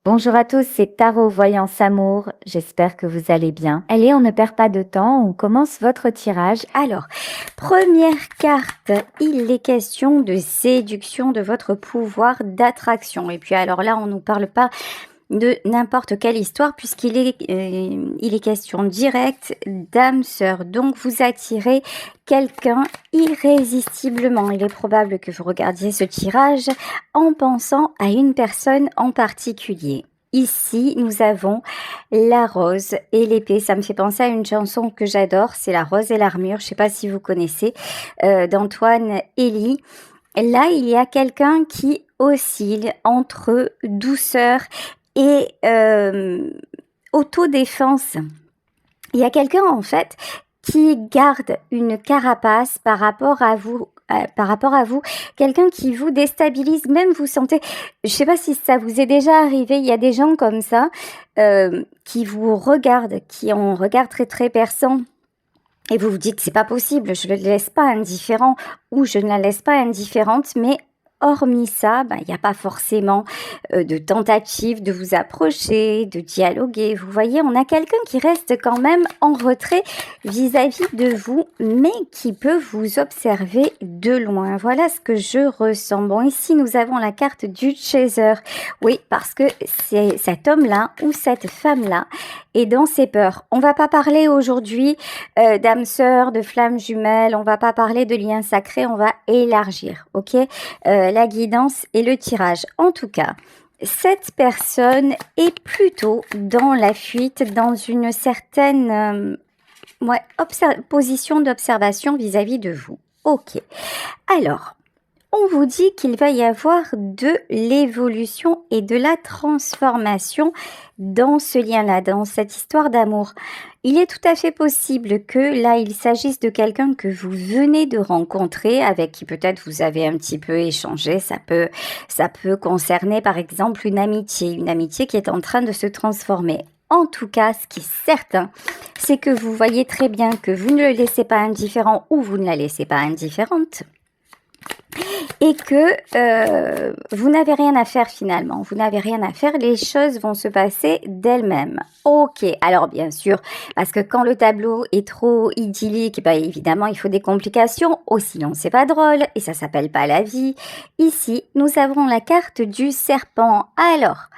Bonjour à tous, c'est Tarot Voyance Amour. J'espère que vous allez bien. Allez, on ne perd pas de temps, on commence votre tirage. Alors, première carte, il est question de séduction, de votre pouvoir d'attraction. Et puis alors là, on ne nous parle pas de n'importe quelle histoire il est question directe d'âme sœur. Donc vous attirez quelqu'un irrésistiblement. Il est probable que vous regardiez ce tirage en pensant à une personne en particulier. Ici, nous avons la rose et l'épée. Ça me fait penser à une chanson que j'adore, c'est La rose et l'armure. Je ne sais pas si vous connaissez, d'Antoine Elie. Là, il y a quelqu'un qui oscille entre douceur et autodéfense. Il y a quelqu'un en fait qui garde une carapace par rapport à vous, quelqu'un qui vous déstabilise, même vous sentez, je sais pas si ça vous est déjà arrivé, il y a des gens comme ça qui vous regardent, qui ont un regard très très perçant. Et vous vous dites, c'est pas possible, je ne le laisse pas indifférent ou je ne la laisse pas indifférente, mais hormis ça, il n'y a pas forcément de tentative de vous approcher, de dialoguer. Vous voyez, on a quelqu'un qui reste quand même en retrait vis-à-vis de vous, mais qui peut vous observer de loin. Voilà ce que je ressens. Bon, ici, nous avons la carte du chaser. Oui, parce que c'est cet homme-là ou cette femme-là est dans ses peurs. On va pas parler aujourd'hui d'âme sœur, de flamme jumelle, on va pas parler de lien sacré, on va élargir, ok, la guidance et le tirage. En tout cas, cette personne est plutôt dans la fuite, dans une certaine position d'observation vis-à-vis de vous. Ok, alors, on vous dit qu'il va y avoir de l'évolution et de la transformation dans ce lien-là, dans cette histoire d'amour. Il est tout à fait possible que là, il s'agisse de quelqu'un que vous venez de rencontrer, avec qui peut-être vous avez un petit peu échangé. Ça peut concerner par exemple une amitié qui est en train de se transformer. En tout cas, ce qui est certain, c'est que vous voyez très bien que vous ne le laissez pas indifférent ou vous ne la laissez pas indifférente. Et que vous n'avez rien à faire finalement, vous n'avez rien à faire, les choses vont se passer d'elles-mêmes. Ok, alors bien sûr, parce que quand le tableau est trop idyllique, évidemment il faut des complications, oh sinon c'est pas drôle, et ça s'appelle pas la vie. Ici, nous avons la carte du serpent. Alors,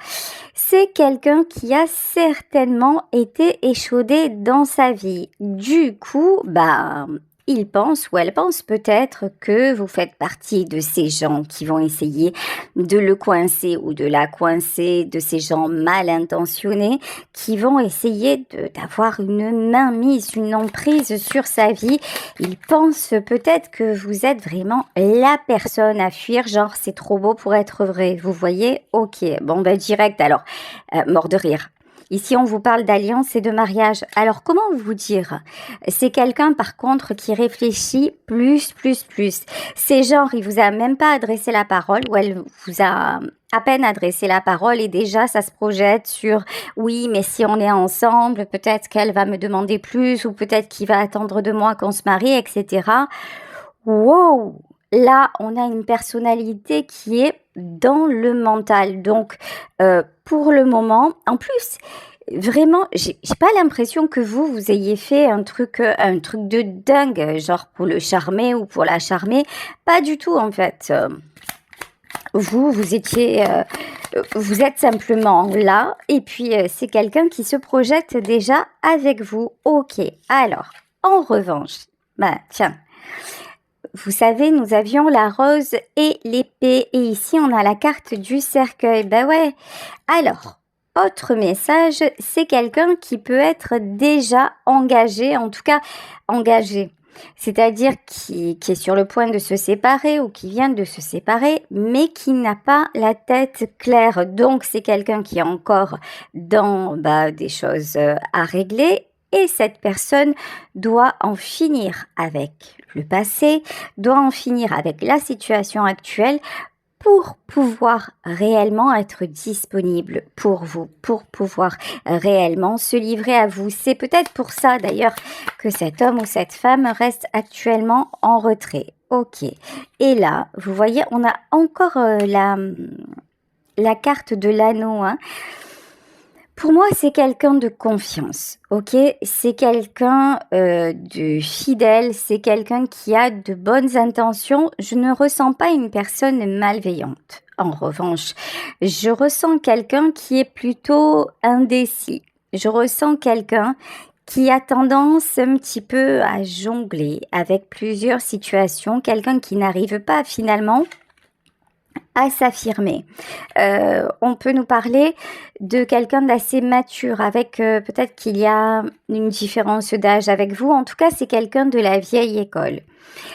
c'est quelqu'un qui a certainement été échaudé dans sa vie. Du coup, il pense ou elle pense peut-être que vous faites partie de ces gens qui vont essayer de le coincer ou de la coincer, de ces gens mal intentionnés qui vont essayer d'avoir une mainmise, une emprise sur sa vie. Il pense peut-être que vous êtes vraiment la personne à fuir, genre c'est trop beau pour être vrai. Vous voyez? Ok, bon direct alors, mort de rire. Ici, on vous parle d'alliance et de mariage. Alors, comment vous dire? C'est quelqu'un, par contre, qui réfléchit plus. C'est genre, il vous a même pas adressé la parole ou elle vous a à peine adressé la parole et déjà, ça se projette sur « oui, mais si on est ensemble, peut-être qu'elle va me demander plus ou peut-être qu'il va attendre de moi qu'on se marie, etc. » Wow! Là, on a une personnalité qui est dans le mental. Donc, pour le moment, en plus, vraiment, j'ai pas l'impression que vous ayez fait un truc de dingue, genre pour le charmer ou pour la charmer. Pas du tout, en fait. Vous étiez, vous êtes simplement là, et puis c'est quelqu'un qui se projette déjà avec vous. Ok. Alors, en revanche, tiens. Vous savez, nous avions la rose et l'épée et ici on a la carte du cercueil. Ouais. Alors, autre message, c'est quelqu'un qui peut être déjà engagé, en tout cas engagé. C'est-à-dire qui est sur le point de se séparer ou qui vient de se séparer, mais qui n'a pas la tête claire. Donc, c'est quelqu'un qui est encore dans des choses à régler. Et cette personne doit en finir avec le passé, doit en finir avec la situation actuelle pour pouvoir réellement être disponible pour vous, pour pouvoir réellement se livrer à vous. C'est peut-être pour ça d'ailleurs que cet homme ou cette femme reste actuellement en retrait. Ok. Et là, vous voyez, on a encore la carte de l'anneau, hein. Pour moi, c'est quelqu'un de confiance, ok? C'est quelqu'un de fidèle, c'est quelqu'un qui a de bonnes intentions. Je ne ressens pas une personne malveillante. En revanche, je ressens quelqu'un qui est plutôt indécis. Je ressens quelqu'un qui a tendance un petit peu à jongler avec plusieurs situations, quelqu'un qui n'arrive pas finalement à s'affirmer. On peut nous parler de quelqu'un d'assez mature, avec peut-être qu'il y a une différence d'âge avec vous. En tout cas, c'est quelqu'un de la vieille école.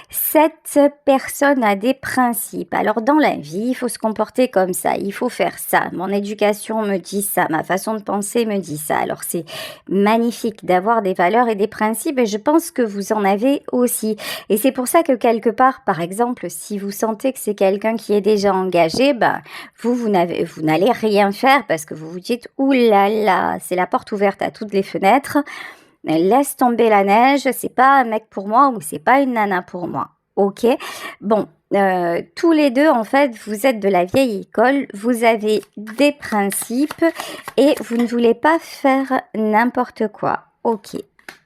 Cette personne a des principes. Alors dans la vie, il faut se comporter comme ça, il faut faire ça. Mon éducation me dit ça, ma façon de penser me dit ça. Alors c'est magnifique d'avoir des valeurs et des principes et je pense que vous en avez aussi. Et c'est pour ça que quelque part, par exemple, si vous sentez que c'est quelqu'un qui est déjà engagé, vous n'allez rien faire parce que vous vous dites « Ouh là là, c'est la porte ouverte à toutes les fenêtres ». Laisse tomber la neige, c'est pas un mec pour moi ou c'est pas une nana pour moi. Ok, bon, tous les deux en fait, vous êtes de la vieille école, vous avez des principes et vous ne voulez pas faire n'importe quoi. Ok,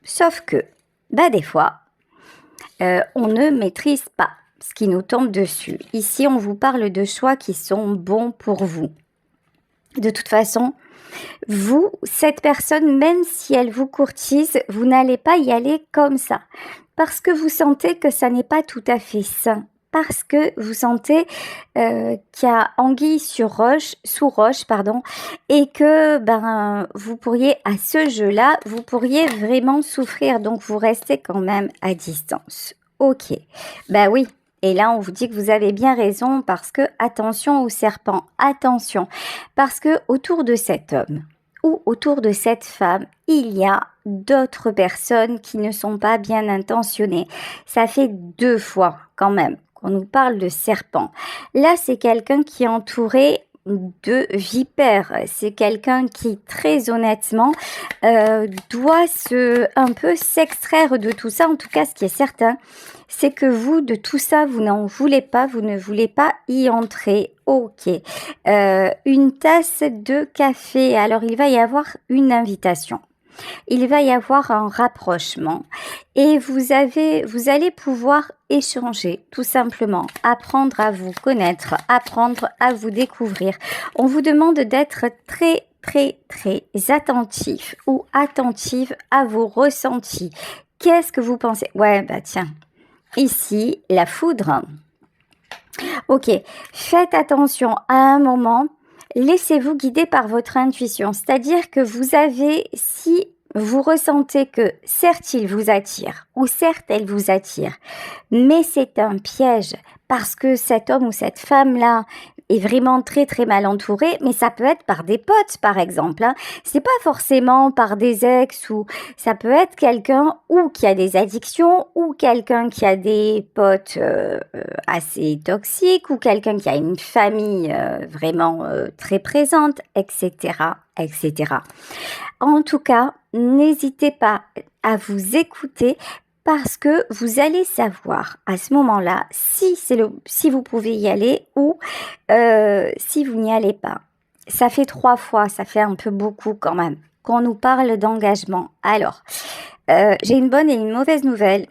sauf que, des fois, on ne maîtrise pas ce qui nous tombe dessus. Ici, on vous parle de choix qui sont bons pour vous. De toute façon, vous, cette personne, même si elle vous courtise, vous n'allez pas y aller comme ça. Parce que vous sentez que ça n'est pas tout à fait sain. Parce que vous sentez qu'il y a anguille sous roche, et que vous pourriez, à ce jeu-là, vous pourriez vraiment souffrir. Donc, vous restez quand même à distance. Ok, oui. Et là, on vous dit que vous avez bien raison parce que, attention aux serpents, attention. Parce que autour de cet homme ou autour de cette femme, il y a d'autres personnes qui ne sont pas bien intentionnées. Ça fait 2 fois quand même qu'on nous parle de serpents. Là, c'est quelqu'un qui est entouré de vipères. C'est quelqu'un qui, très honnêtement, doit un peu s'extraire de tout ça. En tout cas, ce qui est certain, c'est que vous, de tout ça, vous n'en voulez pas, vous ne voulez pas y entrer. Ok. Une tasse de café. Alors, il va y avoir une invitation. Il va y avoir un rapprochement et vous allez pouvoir échanger tout simplement, apprendre à vous connaître, apprendre à vous découvrir. On vous demande d'être très très très attentif ou attentive à vos ressentis. Qu'est-ce que vous pensez? Ouais, tiens, ici, la foudre. Ok, faites attention à un moment. Laissez-vous guider par votre intuition, c'est-à-dire que si vous ressentez que certes il vous attire ou certes elle vous attire, mais c'est un piège parce que cet homme ou cette femme-là est vraiment très très mal entouré, mais ça peut être par des potes par exemple, hein. C'est pas forcément par des ex ou ça peut être quelqu'un ou qui a des addictions ou quelqu'un qui a des potes assez toxiques ou quelqu'un qui a une famille vraiment très présente, etc., etc. En tout cas, n'hésitez pas à vous écouter parce que vous allez savoir à ce moment-là si vous pouvez y aller ou si vous n'y allez pas. Ça fait 3 fois, ça fait un peu beaucoup quand même, qu'on nous parle d'engagement. Alors, j'ai une bonne et une mauvaise nouvelle.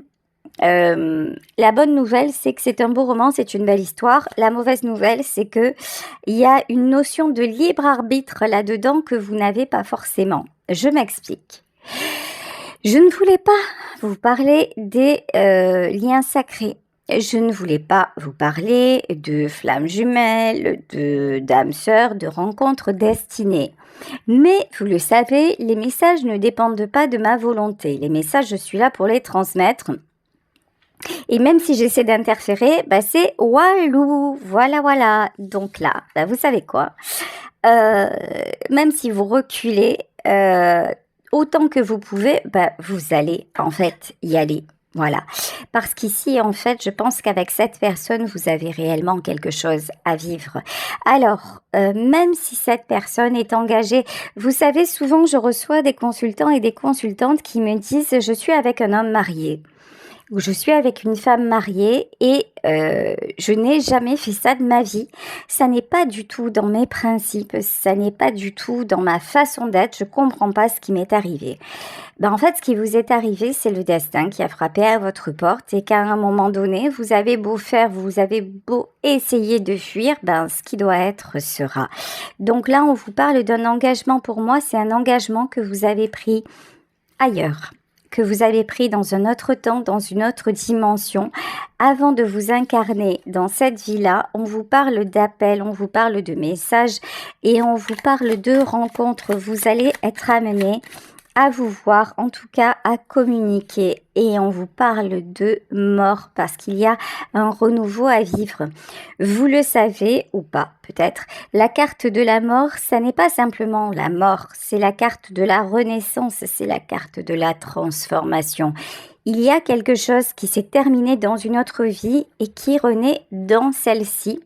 La bonne nouvelle, c'est que c'est un beau roman, c'est une belle histoire. La mauvaise nouvelle, c'est que il y a une notion de libre arbitre là-dedans que vous n'avez pas forcément. Je m'explique. Je ne voulais pas vous parler des liens sacrés. Je ne voulais pas vous parler de flammes jumelles, de d'âmes sœurs, de rencontres destinées. Mais vous le savez, les messages ne dépendent pas de ma volonté. Les messages, je suis là pour les transmettre. Et même si j'essaie d'interférer, c'est walou, voilà. Donc là, vous savez quoi, même si vous reculez autant que vous pouvez, vous allez en fait y aller. Voilà. Parce qu'ici, en fait, je pense qu'avec cette personne, vous avez réellement quelque chose à vivre. Alors, même si cette personne est engagée, vous savez, souvent, je reçois des consultants et des consultantes qui me disent « Je suis avec un homme marié ». ou je suis avec une femme mariée et je n'ai jamais fait ça de ma vie. Ça n'est pas du tout dans mes principes, ça n'est pas du tout dans ma façon d'être, je comprends pas ce qui m'est arrivé. Ben en fait, ce qui vous est arrivé, c'est le destin qui a frappé à votre porte et qu'à un moment donné, vous avez beau faire, vous avez beau essayer de fuir, ben ce qui doit être sera. Donc là, on vous parle d'un engagement. Pour moi, c'est un engagement que vous avez pris ailleurs, que vous avez pris dans un autre temps, dans une autre dimension. Avant de vous incarner dans cette vie-là, on vous parle d'appels, on vous parle de messages et on vous parle de rencontres. Vous allez être amenés à vous voir, en tout cas à communiquer, et on vous parle de mort parce qu'il y a un renouveau à vivre. Vous le savez ou pas, peut-être, la carte de la mort, ça n'est pas simplement la mort, c'est la carte de la renaissance, c'est la carte de la transformation. Il y a quelque chose qui s'est terminé dans une autre vie et qui renaît dans celle-ci,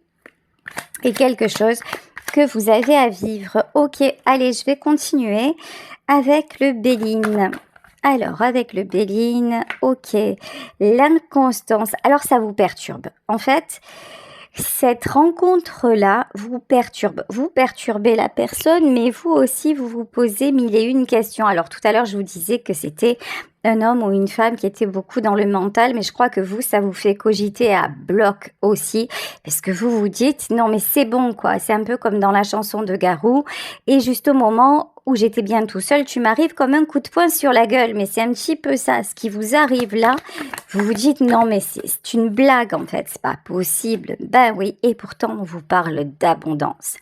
et quelque chose que vous avez à vivre. Ok, allez, je vais continuer avec le Béline. Alors, avec le Béline, ok, l'inconstance. Alors, ça vous perturbe. En fait, cette rencontre-là vous perturbe. Vous perturbez la personne, mais vous aussi, vous vous posez mille et une questions. Alors, tout à l'heure, je vous disais que c'était un homme ou une femme qui était beaucoup dans le mental, mais je crois que vous, ça vous fait cogiter à bloc aussi, parce que vous vous dites, non mais c'est bon quoi, c'est un peu comme dans la chanson de Garou, et juste au moment où j'étais bien tout seul, tu m'arrives comme un coup de poing sur la gueule, mais c'est un petit peu ça, ce qui vous arrive là, vous vous dites, non mais c'est une blague en fait, c'est pas possible, ben oui, et pourtant on vous parle d'abondance.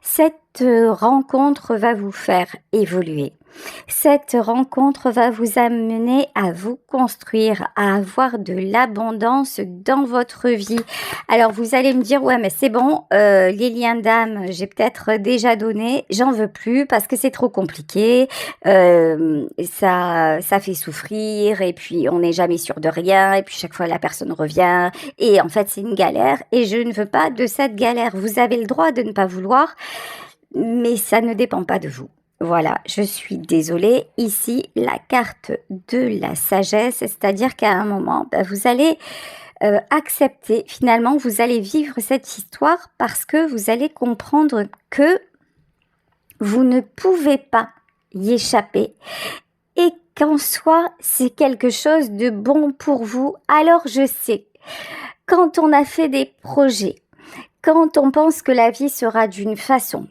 Cette rencontre va vous faire évoluer. Cette rencontre va vous amener à vous construire, à avoir de l'abondance dans votre vie. Alors vous allez me dire, ouais mais c'est bon, les liens d'âme, j'ai peut-être déjà donné, j'en veux plus parce que c'est trop compliqué, ça fait souffrir et puis on n'est jamais sûr de rien et puis chaque fois la personne revient et en fait c'est une galère et je ne veux pas de cette galère. Vous avez le droit de ne pas vouloir, mais ça ne dépend pas de vous. Voilà, je suis désolée. Ici, la carte de la sagesse, c'est-à-dire qu'à un moment, vous allez accepter, finalement, vous allez vivre cette histoire parce que vous allez comprendre que vous ne pouvez pas y échapper et qu'en soi, c'est quelque chose de bon pour vous. Alors, je sais, quand on a fait des projets, quand on pense que la vie sera d'une façon,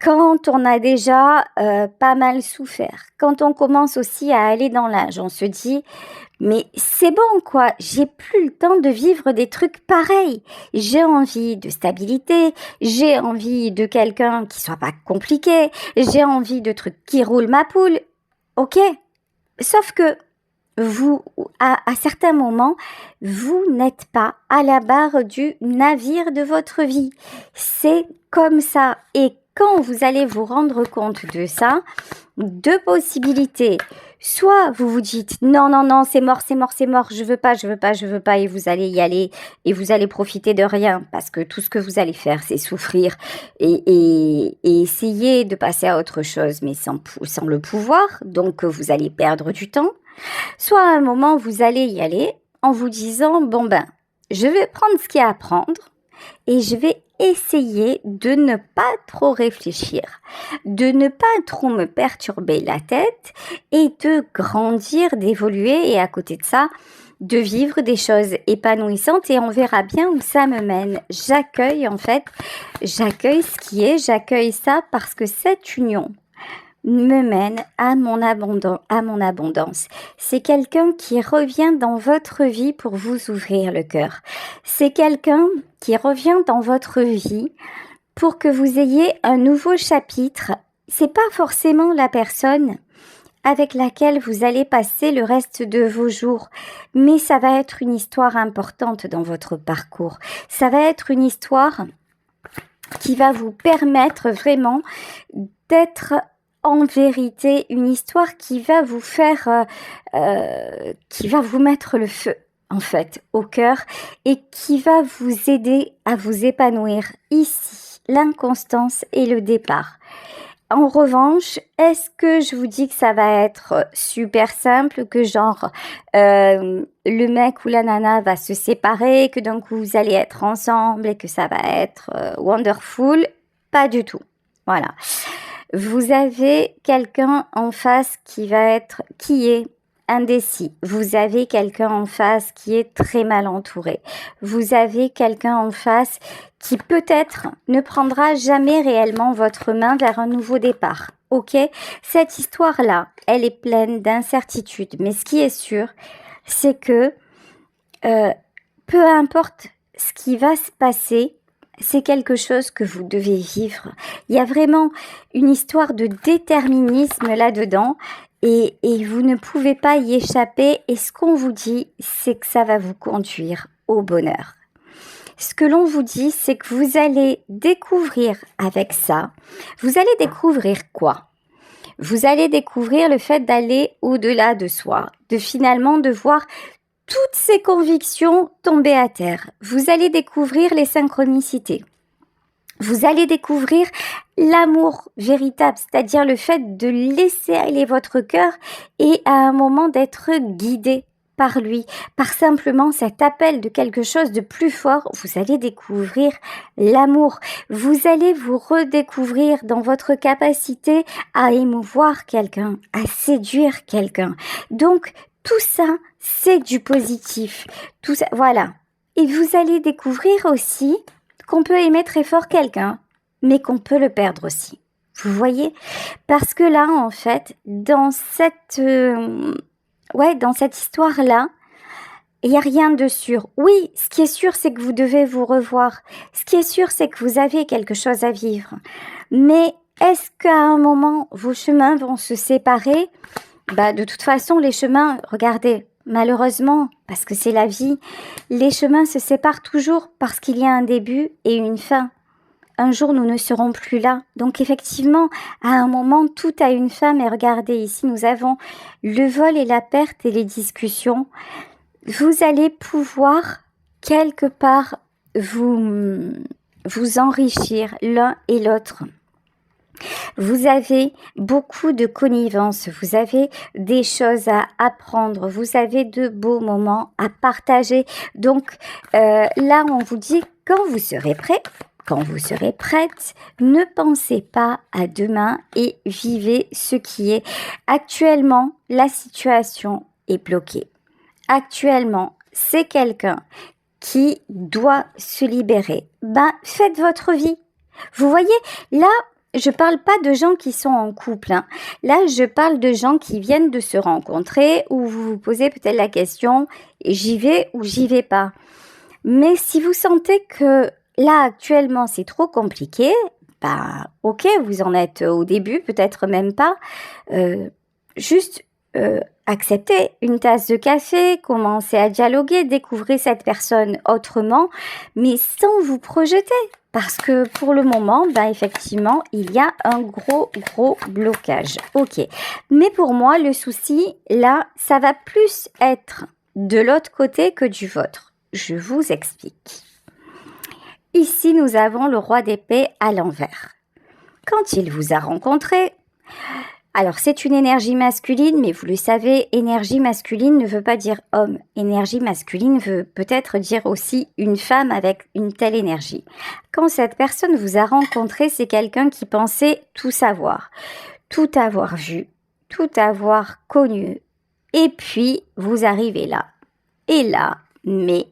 quand on a déjà pas mal souffert, quand on commence aussi à aller dans l'âge, on se dit mais c'est bon quoi, j'ai plus le temps de vivre des trucs pareils. J'ai envie de stabilité, j'ai envie de quelqu'un qui soit pas compliqué, j'ai envie de trucs qui roulent ma poule. Ok, sauf que vous, à certains moments, vous n'êtes pas à la barre du navire de votre vie. C'est comme ça. Et quand vous allez vous rendre compte de ça, deux possibilités. Soit vous vous dites non, non, non, c'est mort, c'est mort, c'est mort, je veux pas, je veux pas, je veux pas, et vous allez y aller et vous allez profiter de rien parce que tout ce que vous allez faire, c'est souffrir et essayer de passer à autre chose, mais sans le pouvoir, donc vous allez perdre du temps. Soit à un moment, vous allez y aller en vous disant, bon ben, je vais prendre ce qu'il y a à prendre et je vais essayer de ne pas trop réfléchir, de ne pas trop me perturber la tête et de grandir, d'évoluer et à côté de ça, de vivre des choses épanouissantes et on verra bien où ça me mène. J'accueille j'accueille ce qui est, j'accueille ça parce que cette union me mène à mon abondance. C'est quelqu'un qui revient dans votre vie pour vous ouvrir le cœur. C'est quelqu'un qui revient dans votre vie pour que vous ayez un nouveau chapitre. C'est pas forcément la personne avec laquelle vous allez passer le reste de vos jours, mais ça va être une histoire importante dans votre parcours. Ça va être une histoire qui va vous permettre vraiment d'être en vérité une histoire qui va vous faire, qui va vous mettre le feu en fait au cœur et qui va vous aider à vous épanouir. Ici, l'inconstance et le départ. En revanche, est-ce que je vous dis que ça va être super simple, que genre le mec ou la nana va se séparer, que d'un coup vous allez être ensemble et que ça va être wonderful? Pas du tout. Voilà. Vous avez quelqu'un en face qui est indécis. Vous avez quelqu'un en face qui est très mal entouré. Vous avez quelqu'un en face qui peut-être ne prendra jamais réellement votre main vers un nouveau départ. Ok? Cette histoire-là, elle est pleine d'incertitudes. Mais ce qui est sûr, c'est que peu importe ce qui va se passer, c'est quelque chose que vous devez vivre. Il y a vraiment une histoire de déterminisme là-dedans et vous ne pouvez pas y échapper. Et ce qu'on vous dit, c'est que ça va vous conduire au bonheur. Ce que l'on vous dit, c'est que vous allez découvrir avec ça, vous allez découvrir quoi? Vous allez découvrir le fait d'aller au-delà de soi, de voir toutes ces convictions tomber à terre. Vous allez découvrir les synchronicités. Vous allez découvrir l'amour véritable, c'est-à-dire le fait de laisser aller votre cœur et à un moment d'être guidé par lui, par simplement cet appel de quelque chose de plus fort. Vous allez découvrir l'amour. Vous allez vous redécouvrir dans votre capacité à émouvoir quelqu'un, à séduire quelqu'un. Donc, tout ça, c'est du positif. Tout ça, voilà. Et vous allez découvrir aussi qu'on peut aimer très fort quelqu'un, mais qu'on peut le perdre aussi. Vous voyez? Parce que là, en fait, dans cette histoire-là, il n'y a rien de sûr. Oui, ce qui est sûr, c'est que vous devez vous revoir. Ce qui est sûr, c'est que vous avez quelque chose à vivre. Mais est-ce qu'à un moment, vos chemins vont se séparer? De toute façon, les chemins, regardez, malheureusement, parce que c'est la vie, les chemins se séparent toujours parce qu'il y a un début et une fin. Un jour, nous ne serons plus là. Donc effectivement, à un moment, tout a une fin. Mais regardez, ici, nous avons le vol et la perte et les discussions. Vous allez pouvoir, quelque part, vous enrichir l'un et l'autre. Vous avez beaucoup de connivence, vous avez des choses à apprendre, vous avez de beaux moments à partager. Donc là, on vous dit, quand vous serez prêt, quand vous serez prête, ne pensez pas à demain et vivez ce qui est. Actuellement, la situation est bloquée. Actuellement, c'est quelqu'un qui doit se libérer. Faites votre vie. Vous voyez, là, je parle pas de gens qui sont en couple. Là, je parle de gens qui viennent de se rencontrer où vous vous posez peut-être la question, j'y vais ou j'y vais pas. Mais si vous sentez que là, actuellement, c'est trop compliqué, ok, vous en êtes au début, peut-être même pas. Acceptez une tasse de café, commencez à dialoguer, découvrez cette personne autrement, mais sans vous projeter. Parce que pour le moment, effectivement, il y a un gros blocage. Ok. Mais pour moi, le souci, là, ça va plus être de l'autre côté que du vôtre. Je vous explique. Ici, nous avons le roi d'épée à l'envers. Quand il vous a rencontré, alors c'est une énergie masculine, mais vous le savez, énergie masculine ne veut pas dire homme. Énergie masculine veut peut-être dire aussi une femme avec une telle énergie. Quand cette personne vous a rencontré, c'est quelqu'un qui pensait tout savoir, tout avoir vu, tout avoir connu. Et puis, vous arrivez là. Et là, mais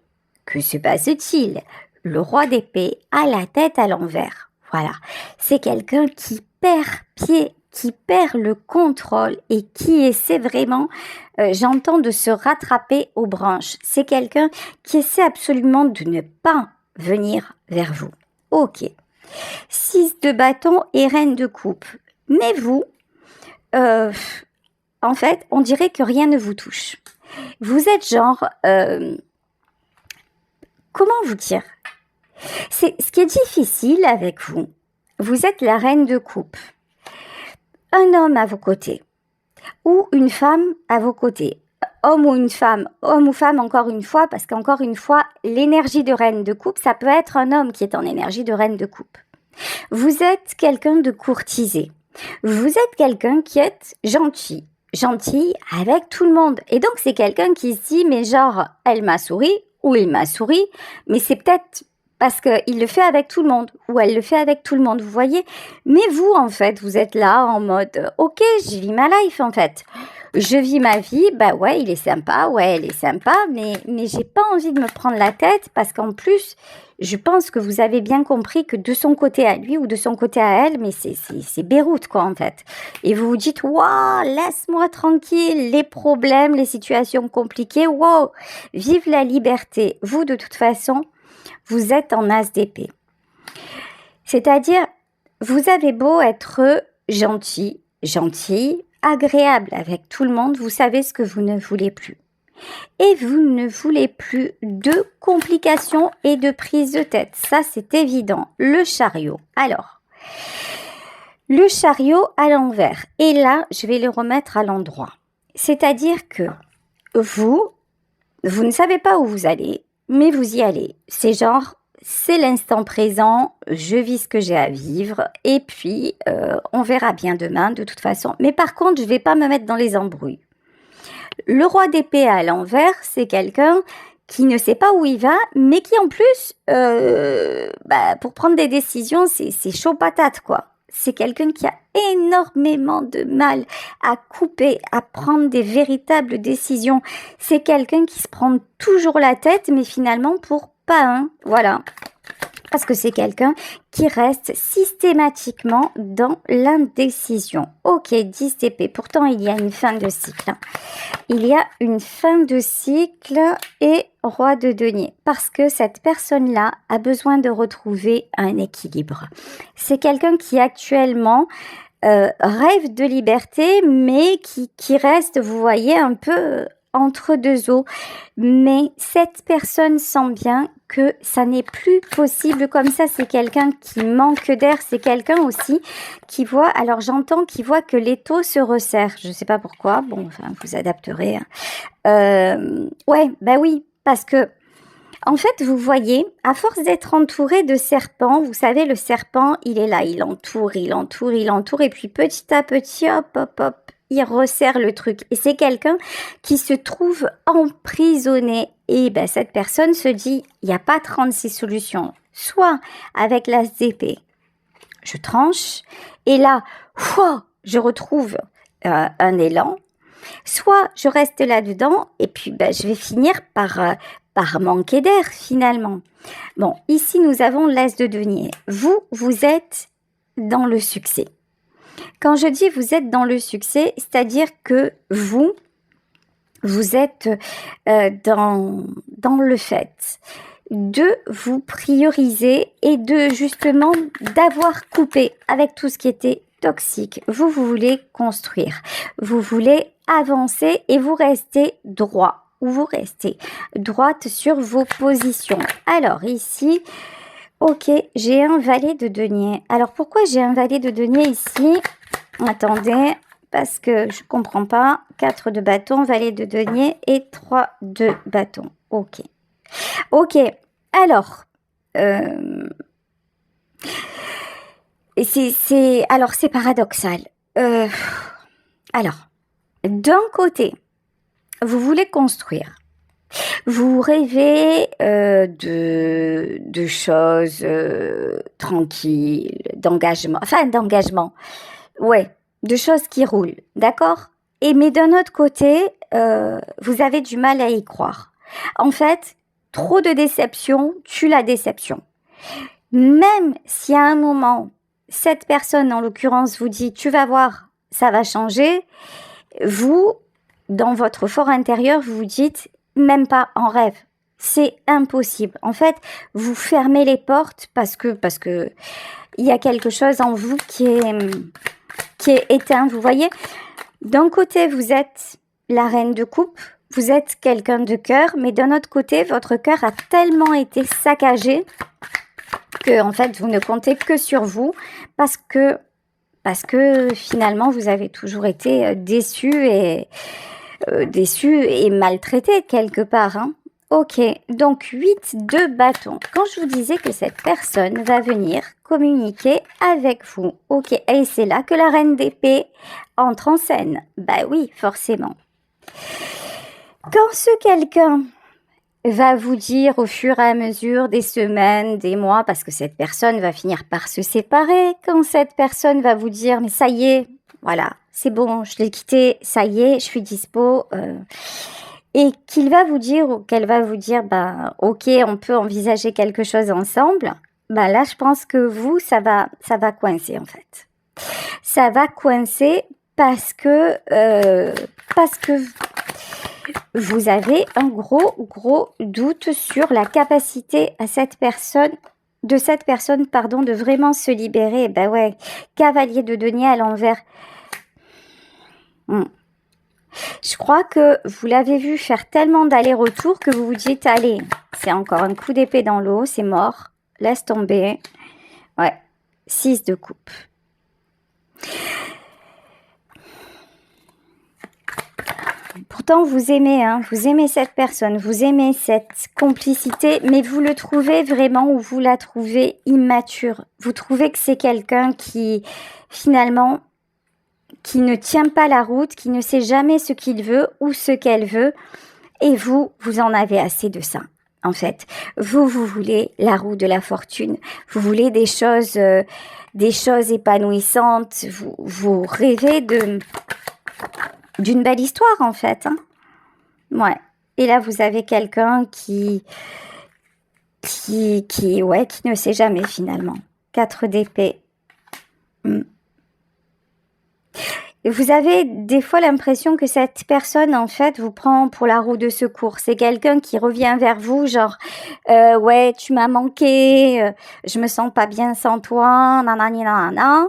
que se passe-t-il? Le roi d'épée a la tête à l'envers. Voilà, c'est quelqu'un qui perd pied, qui perd le contrôle et qui essaie vraiment, j'entends, de se rattraper aux branches. C'est quelqu'un qui essaie absolument de ne pas venir vers vous. Ok. 6 de bâton et reine de coupe. Mais vous, en fait, on dirait que rien ne vous touche. Vous êtes genre... comment vous dire? Ce qui est difficile avec vous, vous êtes la reine de coupe. Un homme à vos côtés ou une femme à vos côtés. Homme ou femme encore une fois, parce qu'encore une fois, l'énergie de reine de coupe, ça peut être un homme qui est en énergie de reine de coupe. Vous êtes quelqu'un de courtisé. Vous êtes quelqu'un qui est gentil avec tout le monde. Et donc, c'est quelqu'un qui se dit, mais genre, elle m'a souri ou il m'a souri, mais c'est peut-être parce qu'il le fait avec tout le monde ou elle le fait avec tout le monde, vous voyez. Mais vous, en fait, vous êtes là en mode, ok, je vis ma life, en fait. Je vis ma vie, bah ouais, il est sympa, ouais, elle est sympa, mais j'ai pas envie de me prendre la tête parce qu'en plus, je pense que vous avez bien compris que de son côté à lui ou de son côté à elle, mais c'est Beyrouth, quoi, en fait. Et vous vous dites, waouh, laisse-moi tranquille, les problèmes, les situations compliquées, waouh, vive la liberté. Vous, de toute façon, vous êtes en as d'épée. C'est-à-dire, vous avez beau être gentille, agréable avec tout le monde, vous savez ce que vous ne voulez plus. Et vous ne voulez plus de complications et de prise de tête. Ça, c'est évident. Le chariot. Alors, le chariot à l'envers. Et là, je vais le remettre à l'endroit. C'est-à-dire que vous ne savez pas où vous allez, mais vous y allez. C'est genre, c'est l'instant présent, je vis ce que j'ai à vivre, et puis on verra bien demain de toute façon. Mais par contre, je ne vais pas me mettre dans les embrouilles. Le roi d'épée à l'envers, c'est quelqu'un qui ne sait pas où il va, mais qui en plus, pour prendre des décisions, c'est chaud patate, quoi. C'est quelqu'un qui a énormément de mal à couper, à prendre des véritables décisions. C'est quelqu'un qui se prend toujours la tête, mais finalement pour pas un. Voilà. Parce que c'est quelqu'un qui reste systématiquement dans l'indécision. Ok, 10 épées. Pourtant, il y a une fin de cycle. Il y a une fin de cycle et roi de denier. Parce que cette personne-là a besoin de retrouver un équilibre. C'est quelqu'un qui actuellement rêve de liberté, mais qui reste, vous voyez, un peu entre deux eaux. Mais cette personne sent bien que ça n'est plus possible comme ça. C'est quelqu'un qui manque d'air. C'est quelqu'un aussi qui voit, alors j'entends, qui voit que l'étau se resserre. Je ne sais pas pourquoi. Bon, enfin, vous adapterez. Ouais, bah oui, parce que en fait, vous voyez, à force d'être entouré de serpents, vous savez, le serpent, il est là, il entoure, et puis petit à petit, hop, il resserre le truc. Et c'est quelqu'un qui se trouve emprisonné. Et ben, cette personne se dit, il n'y a pas 36 solutions. Soit avec l'as d'épée, je tranche, et là, je retrouve un élan. Soit je reste là-dedans, et puis ben, je vais finir par manquer d'air finalement. Bon, ici nous avons l'as de denier. Vous êtes dans le succès. Quand je dis vous êtes dans le succès, c'est-à-dire que vous êtes dans le fait de vous prioriser et de justement d'avoir coupé avec tout ce qui était toxique. Vous voulez construire, vous voulez avancer et vous restez droit. Ou vous restez droite sur vos positions. Alors ici, ok, j'ai un valet de denier. Alors pourquoi j'ai un valet de denier ici? Attendez, parce que je comprends pas. 4 de bâton, valet de denier et 3 de bâton. Ok. Ok, alors, c'est paradoxal. Alors, d'un côté, vous voulez construire. Vous rêvez de choses tranquilles, d'engagement. Ouais, de choses qui roulent, d'accord? Mais d'un autre côté, vous avez du mal à y croire. En fait, trop de déception tue la déception. Même si à un moment, cette personne, en l'occurrence, vous dit « tu vas voir, ça va changer », vous, dans votre fort intérieur, vous vous dites « même pas en rêve ». C'est impossible. En fait, vous fermez les portes parce que il y a quelque chose en vous qui est éteint. Vous voyez, d'un côté, vous êtes la reine de coupe, vous êtes quelqu'un de cœur, mais d'un autre côté, votre cœur a tellement été saccagé que, en fait, vous ne comptez que sur vous parce que finalement, vous avez toujours été déçu et maltraité quelque part, hein. Ok, donc 8 de bâton. Quand je vous disais que cette personne va venir communiquer avec vous. Ok, et c'est là que la reine d'épée entre en scène. Bah oui, forcément. Quand ce quelqu'un va vous dire au fur et à mesure des semaines, des mois, parce que cette personne va finir par se séparer, quand cette personne va vous dire, mais ça y est, voilà, c'est bon, je l'ai quitté, ça y est, je suis dispo, et qu'il va vous dire ou qu'elle va vous dire, ben, ok, on peut envisager quelque chose ensemble, ben là, je pense que vous, ça va coincer en fait. Ça va coincer parce que vous avez un gros doute sur la capacité de cette personne, de vraiment se libérer. Ben ouais, cavalier de denier à l'envers. Je crois que vous l'avez vu faire tellement d'allers-retours que vous vous dites, allez, c'est encore un coup d'épée dans l'eau, c'est mort, laisse tomber. Ouais, 6 de coupe. Pourtant, vous aimez, hein, vous aimez cette personne, vous aimez cette complicité, mais vous le trouvez vraiment ou vous la trouvez immature. Vous trouvez que c'est quelqu'un qui, finalement, qui ne tient pas la route, qui ne sait jamais ce qu'il veut ou ce qu'elle veut. Et vous en avez assez de ça, en fait. Vous voulez la roue de la fortune. Vous voulez des choses épanouissantes. Vous rêvez d'une belle histoire, en fait. Hein. Ouais. Et là, vous avez quelqu'un qui ne sait jamais, finalement. 4 d'épée. Vous avez des fois l'impression que cette personne, en fait, vous prend pour la roue de secours. C'est quelqu'un qui revient vers vous, genre, ouais, tu m'as manqué, je me sens pas bien sans toi, nanani nanana.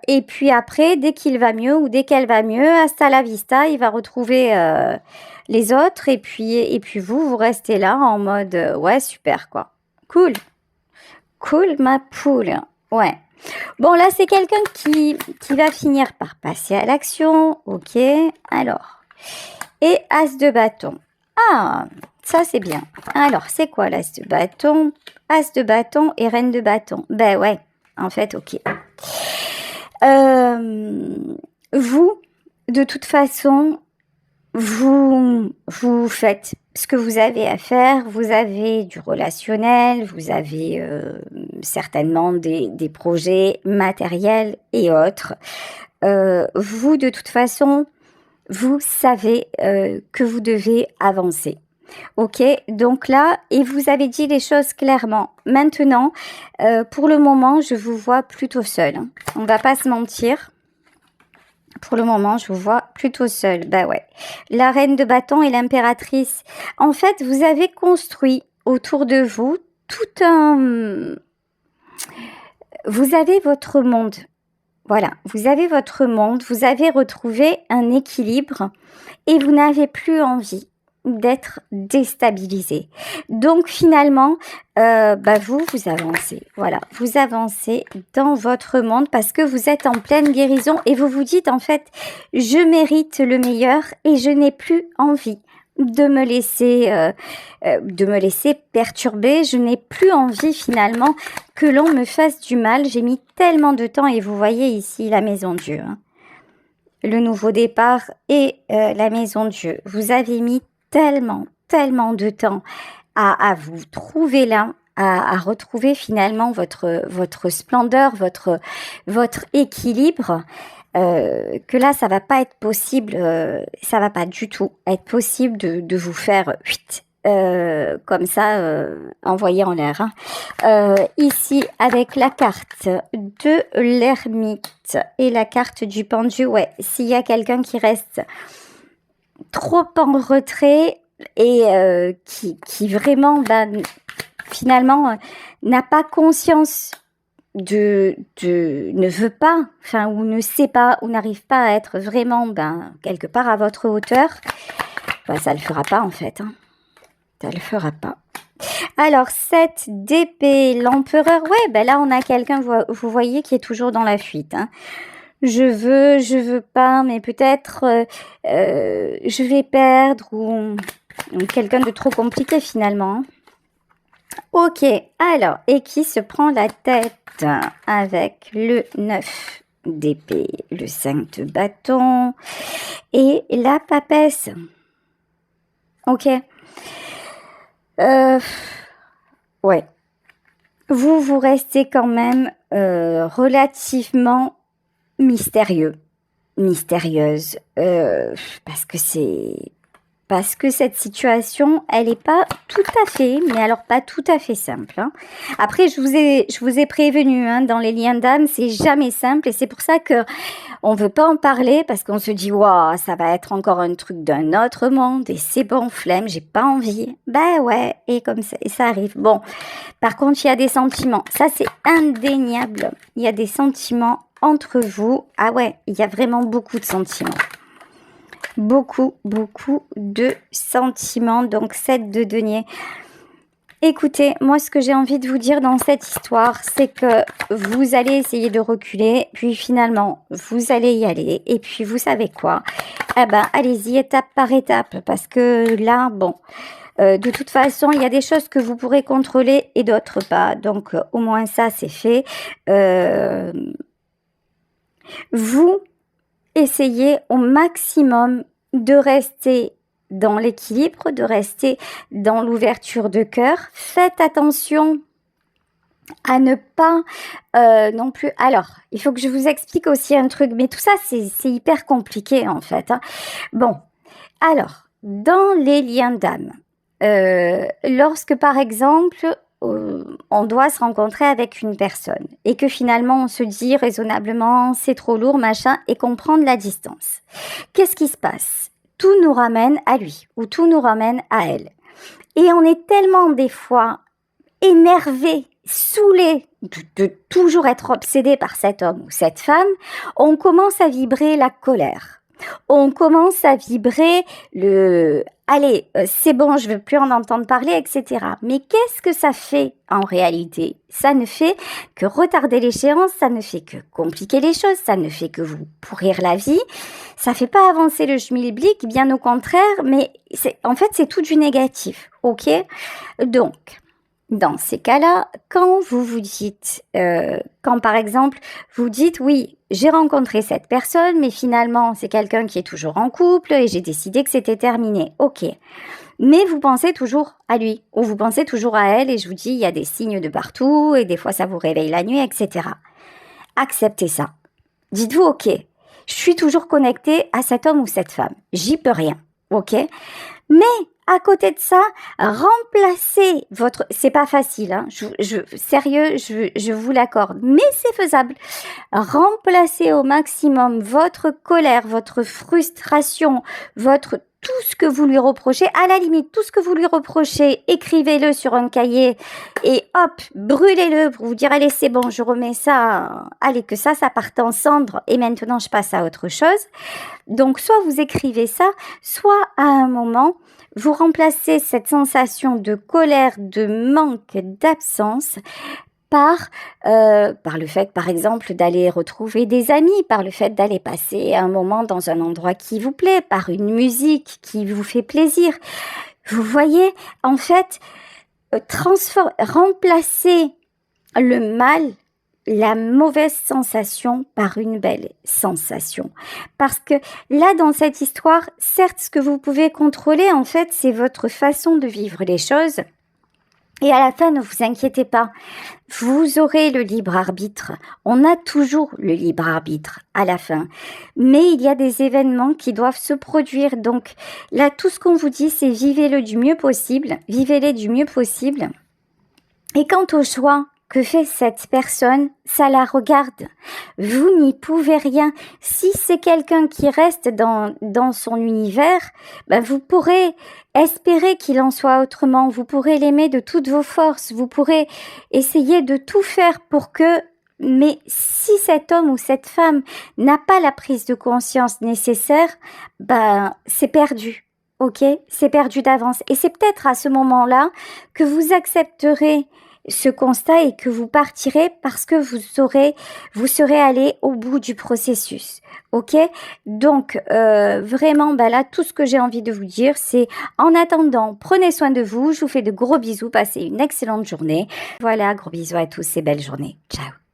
Et puis après, dès qu'il va mieux ou dès qu'elle va mieux, hasta la vista, il va retrouver les autres. Et puis vous restez là en mode, ouais, super, quoi. Cool. Cool, ma poule. Ouais. Bon, là, c'est quelqu'un qui va finir par passer à l'action. Ok, alors. Et As de bâton. Ah, ça, c'est bien. Alors, c'est quoi l'As de bâton? As de bâton et Reine de bâton. Ben ouais, en fait, ok. Vous, de toute façon, vous faites ce que vous avez à faire, vous avez du relationnel, vous avez certainement des projets matériels et autres. Vous, de toute façon, vous savez que vous devez avancer. Ok, donc là, et vous avez dit les choses clairement. Maintenant, pour le moment, je vous vois plutôt seule. Hein. On va pas se mentir. Pour le moment, je vous vois plutôt seule. Bah ouais. La reine de bâton et l'impératrice. En fait, vous avez construit autour de vous tout un... Vous avez votre monde. Voilà. Vous avez votre monde. Vous avez retrouvé un équilibre et vous n'avez plus envie d'être déstabilisé. Donc finalement, vous avancez. Voilà, vous avancez dans votre monde parce que vous êtes en pleine guérison et vous vous dites en fait, je mérite le meilleur et je n'ai plus envie de me laisser perturber. Je n'ai plus envie finalement que l'on me fasse du mal. J'ai mis tellement de temps et vous voyez ici la maison Dieu. Hein. Le nouveau départ et la maison Dieu. Vous avez mis tellement de temps à vous trouver là, à retrouver finalement votre splendeur, votre équilibre, que là, ça va pas être possible, ça va pas du tout être possible de vous faire comme ça, envoyer en l'air. Hein. Ici, avec la carte de l'ermite et la carte du pendu, ouais, s'il y a quelqu'un qui reste trop en retrait et qui vraiment finalement n'a pas conscience ne veut pas, enfin ou ne sait pas ou n'arrive pas à être vraiment quelque part à votre hauteur, ça le fera pas en fait. Hein. Ça le fera pas. Alors 7 d'épée, l'empereur, ouais, là on a quelqu'un, vous voyez, qui est toujours dans la fuite. Hein. Je veux pas, mais peut-être je vais perdre ou quelqu'un de trop compliqué finalement. Ok, alors, et qui se prend la tête avec le 9 d'épée, le 5 de bâton et la papesse. Ok. Ouais. Vous restez quand même relativement mystérieux, mystérieuse, parce que cette situation, elle n'est pas tout à fait, mais alors pas tout à fait simple. Hein. Après, je vous ai prévenu, hein, dans les liens d'âme, c'est jamais simple et c'est pour ça que on veut pas en parler parce qu'on se dit waouh, ça va être encore un truc d'un autre monde et c'est bon, flemme, j'ai pas envie. Ben ouais, et comme ça, et ça arrive. Bon, par contre, il y a des sentiments. Ça, c'est indéniable. Il y a des sentiments entre vous. Ah ouais, il y a vraiment beaucoup de sentiments. Beaucoup, beaucoup de sentiments. Donc, 7 de denier. Écoutez, moi, ce que j'ai envie de vous dire dans cette histoire, c'est que vous allez essayer de reculer, puis finalement, vous allez y aller. Et puis, vous savez quoi? Eh ben, allez-y étape par étape, parce que là, bon, de toute façon, il y a des choses que vous pourrez contrôler et d'autres pas. Donc, au moins ça, c'est fait. Vous essayez au maximum de rester dans l'équilibre, de rester dans l'ouverture de cœur. Faites attention à ne pas non plus... Alors, il faut que je vous explique aussi un truc, mais tout ça, c'est hyper compliqué en fait. Hein. Bon, alors, dans les liens d'âme, lorsque par exemple on doit se rencontrer avec une personne et que finalement on se dit raisonnablement c'est trop lourd machin et qu'on prend de la distance, qu'est-ce qui se passe? Tout nous ramène à lui ou tout nous ramène à elle et on est tellement des fois énervé, saoulé de toujours être obsédé par cet homme ou cette femme, on commence à vibrer la colère. On commence à vibrer le « allez, c'est bon, je veux plus en entendre parler », etc. Mais qu'est-ce que ça fait en réalité? Ça ne fait que retarder l'échéance, ça ne fait que compliquer les choses, ça ne fait que vous pourrir la vie, ça fait pas avancer le schmilblick, bien au contraire, mais en fait c'est tout du négatif, ok? Donc, dans ces cas-là, quand vous vous dites, quand par exemple vous dites oui, j'ai rencontré cette personne, mais finalement c'est quelqu'un qui est toujours en couple et j'ai décidé que c'était terminé. Ok, mais vous pensez toujours à lui ou vous pensez toujours à elle et je vous dis il y a des signes de partout et des fois ça vous réveille la nuit, etc. Acceptez ça. Dites-vous ok, je suis toujours connectée à cet homme ou cette femme. J'y peux rien. Ok, mais à côté de ça, remplacer votre... C'est pas facile, hein, sérieux, je vous l'accorde, mais c'est faisable. Remplacer au maximum votre colère, votre frustration, votre... tout ce que vous lui reprochez, à la limite, tout ce que vous lui reprochez, écrivez-le sur un cahier et hop, brûlez-le pour vous dire, allez, c'est bon, je remets ça, allez, que ça parte en cendres et maintenant je passe à autre chose. Donc, soit vous écrivez ça, soit à un moment, vous remplacez cette sensation de colère, de manque, d'absence par le fait, par exemple, d'aller retrouver des amis, par le fait d'aller passer un moment dans un endroit qui vous plaît, par une musique qui vous fait plaisir. Vous voyez, en fait, remplacer le mal, la mauvaise sensation par une belle sensation. Parce que là, dans cette histoire, certes, ce que vous pouvez contrôler, en fait, c'est votre façon de vivre les choses. Et à la fin, ne vous inquiétez pas, vous aurez le libre arbitre. On a toujours le libre arbitre à la fin. Mais il y a des événements qui doivent se produire. Donc là, tout ce qu'on vous dit, c'est vivez-le du mieux possible. Vivez-les du mieux possible. Et quant au choix que fait cette personne, ça la regarde. Vous n'y pouvez rien. Si c'est quelqu'un qui reste dans son univers, ben vous pourrez espérer qu'il en soit autrement. Vous pourrez l'aimer de toutes vos forces. Vous pourrez essayer de tout faire pour que... Mais si cet homme ou cette femme n'a pas la prise de conscience nécessaire, ben c'est perdu. Ok, c'est perdu d'avance. Et c'est peut-être à ce moment-là que vous accepterez ce constat et que vous partirez parce que vous serez allé au bout du processus. Ok? Donc, vraiment, là, tout ce que j'ai envie de vous dire, c'est en attendant, prenez soin de vous. Je vous fais de gros bisous. Passez une excellente journée. Voilà, gros bisous à tous et belle journée. Ciao.